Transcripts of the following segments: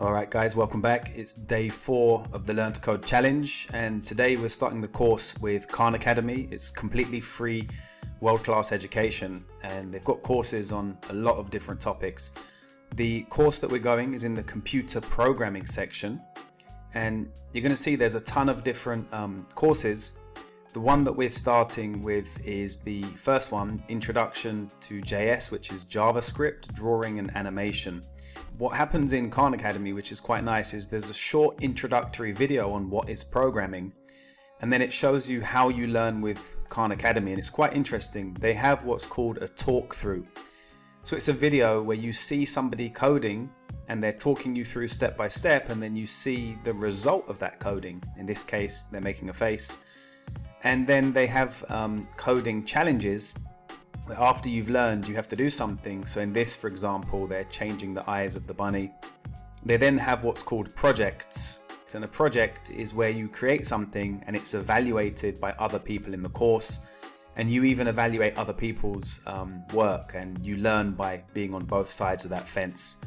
Alright guys, welcome back. It's day 4 of the Learn to Code challenge, and today we're starting the course with Khan Academy. It's completely free, world-class education, and they've got courses on a lot of different topics. The course that we're going is in the computer programming section, and you're going to see there's a ton of different courses. The one that we're starting with is the first one, Introduction to JS, which is JavaScript, Drawing and Animation. What happens in Khan Academy, which is quite nice, is there's a short introductory video on what is programming, and then it shows you how you learn with Khan Academy, and it's quite interesting. They have what's called a talk through. So it's a video where you see somebody coding and they're talking you through step by step, and then you see the result of that coding. In this case, they're making a face. And then they have coding challenges where after you've learned, you have to do something. So in this, for example, they're changing the eyes of the bunny. They then have what's called projects. And a project is where you create something and it's evaluated by other people in the course. And you even evaluate other people's work, and you learn by being on both sides of that fence.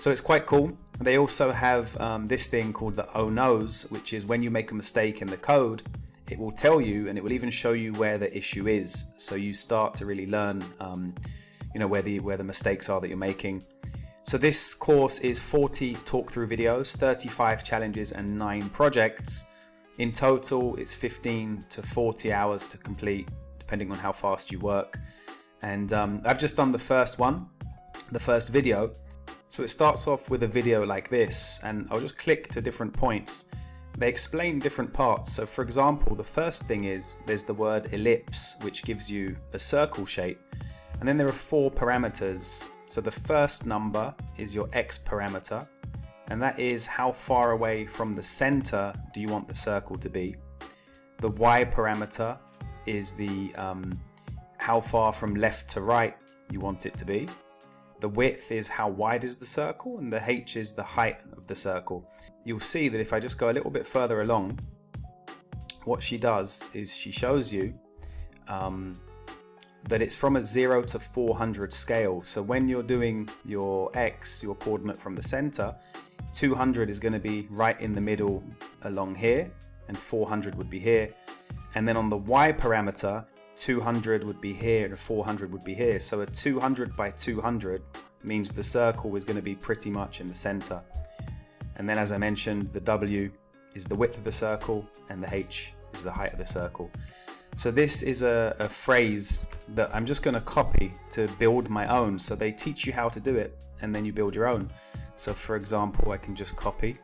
So it's quite cool. They also have this thing called the Oh No's, which is when you make a mistake in the code, it will tell you, and it will even show you where the issue is. So you start to really learn, where the mistakes are that you're making. So this course is 40 talk-through videos, 35 challenges, and 9 projects. In total, it's 15 to 40 hours to complete, depending on how fast you work. And I've just done the first one, the first video. So it starts off with a video like this, and I'll just click to different points. They explain different parts. So for example, the first thing is there's the word ellipse, which gives you a circle shape. And then there are 4 parameters. So the first number is your X parameter, and that is how far away from the center do you want the circle to be. The Y parameter is the how far from left to right you want it to be. The width is how wide is the circle, and the H is the height of the circle. You'll see that if I just go a little bit further along, what she does is she shows you that it's from a 0 to 400 scale. So when you're doing your X, your coordinate from the center, 200 is going to be right in the middle along here, and 400 would be here. And then on the Y parameter, 200 would be here and 400 would be here. So a 200 by 200 means the circle is going to be pretty much in the center. And then, as I mentioned, the W is the width of the circle and the H is the height of the circle. So this is a phrase that I'm just going to copy to build my own. So they teach you how to do it and then you build your own. So for example, I can just copy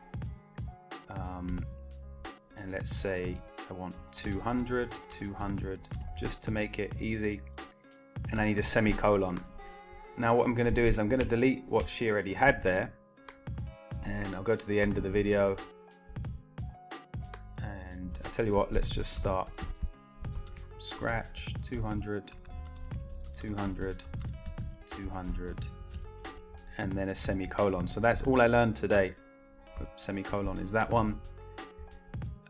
and let's say I want 200, just to make it easy, and I need a semicolon. Now what I'm going to do is I'm going to delete what she already had there, and I'll go to the end of the video, and I'll tell you what, let's just start from scratch. 200, and then a semicolon. So that's all I learned today. Semicolon is that one.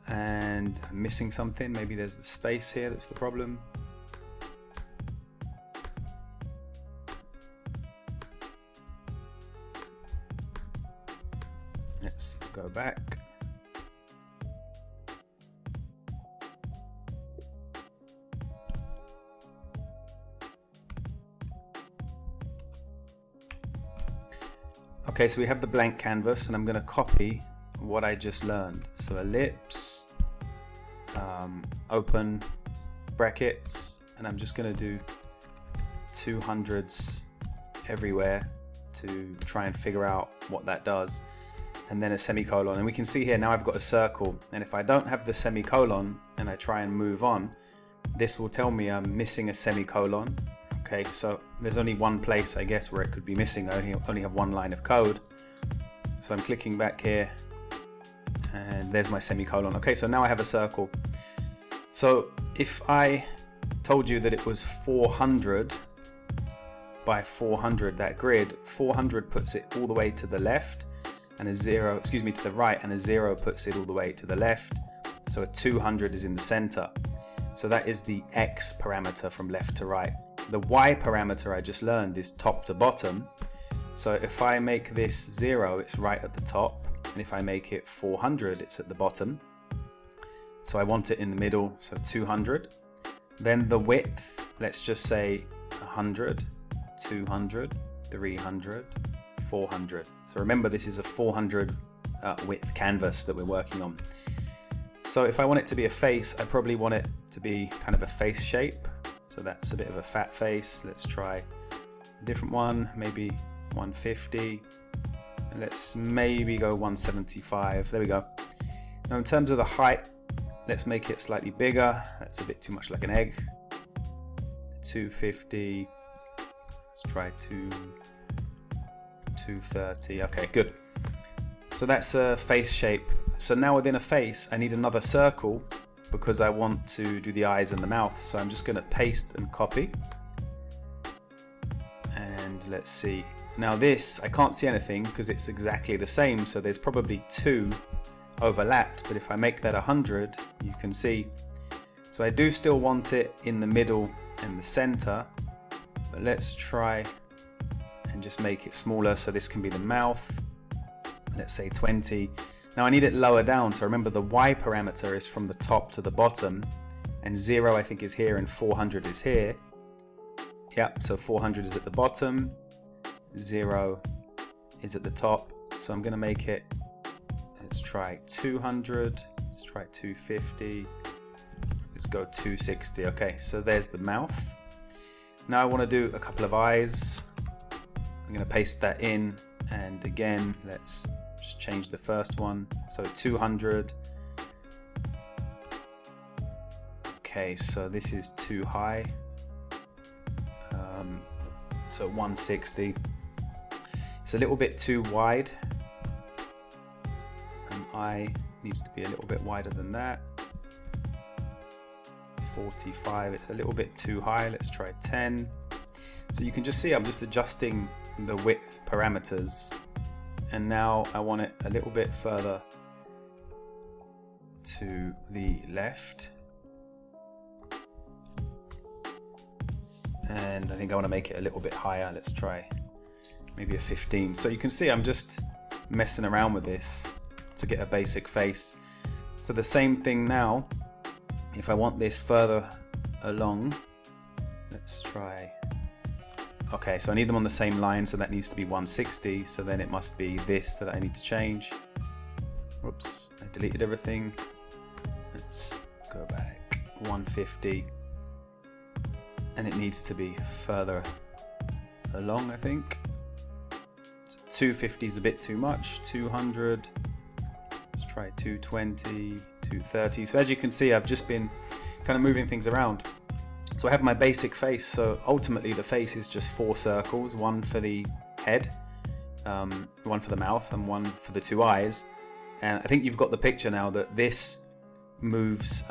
And I'm missing something. Maybe there's the space here that's the problem. Let's go back. Okay, so we have the blank canvas, and I'm going to copy what I just learned. So ellipse, open brackets, and I'm just going to do 200s everywhere to try and figure out what that does, and then a semicolon. And we can see here now I've got a circle, and if I don't have the semicolon and I try and move on, this will tell me I'm missing a semicolon. Okay, so there's only one place, I guess, where it could be missing. I only have one line of code. So I'm clicking back here, and there's my semicolon. Okay, so now I have a circle. So if I told you that it was 400 by 400, that grid, 400 puts it all the way to the left, and a 0, to the right, and a 0 puts it all the way to the left. So a 200 is in the center. So that is the X parameter from left to right. The Y parameter I just learned is top to bottom. So if I make this 0, it's right at the top, and if I make it 400, it's at the bottom. So I want it in the middle, so 200. Then the width, let's just say 100, 200, 300, 400. So remember, this is a 400 width canvas that we're working on. So if I want it to be a face, I probably want it to be kind of a face shape. So that's a bit of a fat face. Let's try a different one, maybe 150. And let's maybe go 175. There we go. Now in terms of the height, let's make it slightly bigger. That's a bit too much like an egg. 250. Let's try 230. Okay, good. So that's a face shape. So now within a face, I need another circle because I want to do the eyes and the mouth. So I'm just going to paste and copy. And let's see. Now this, I can't see anything because it's exactly the same. So there's probably 2 overlapped. But if I make that 100, you can see. So I do still want it in the middle and the center. But let's try and just make it smaller. So this can be the mouth. Let's say 20. Now I need it lower down, so remember the Y parameter is from the top to the bottom, and 0 I think is here and 400 is here. Yep, so 400 is at the bottom, 0 is at the top, so I'm going to make it, let's try 200, let's try 250, let's go 260. Okay, so there's the mouth. Now I want to do a couple of eyes. I'm going to paste that in, and again, let's just change the first one. So 200. Okay, so this is too high. So 160. It's a little bit too wide. An eye needs to be a little bit wider than that. 45. It's a little bit too high. Let's try 10. So you can just see I'm just adjusting the width parameters. And now I want it a little bit further to the left. And I think I want to make it a little bit higher. Let's try maybe a 15. So you can see I'm just messing around with this to get a basic face. So the same thing now, if I want this further along, let's try. Okay, so I need them on the same line, so that needs to be 160. So then it must be this that I need to change. Whoops, I deleted everything. Let's go back. 150. And it needs to be further along, I think. So 250 is a bit too much. 200. Let's try 220, 230. So as you can see, I've just been kind of moving things around. So I have my basic face. So ultimately the face is just 4 circles, one for the head, one for the mouth, and one for the 2 eyes. And I think you've got the picture now that this moves,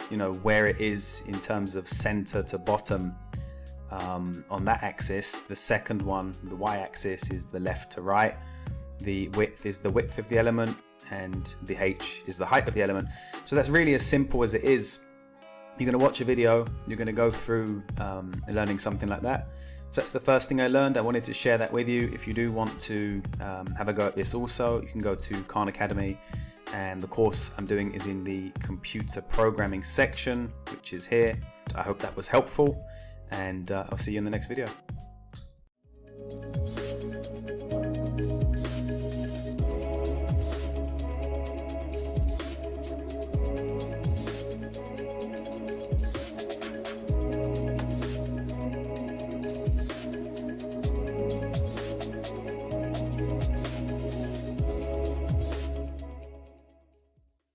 you know, where it is in terms of center to bottom on that axis. The second one, the y-axis, is the left to right. The width is the width of the element, and the h is the height of the element. So that's really as simple as it is. You're going to watch a video, you're going to go through learning something like that. So that's the first thing I learned. I wanted to share that with you. If you do want to have a go at this also, you can go to Khan Academy, and the course I'm doing is in the computer programming section, which is here. I hope that was helpful, and I'll see you in the next video.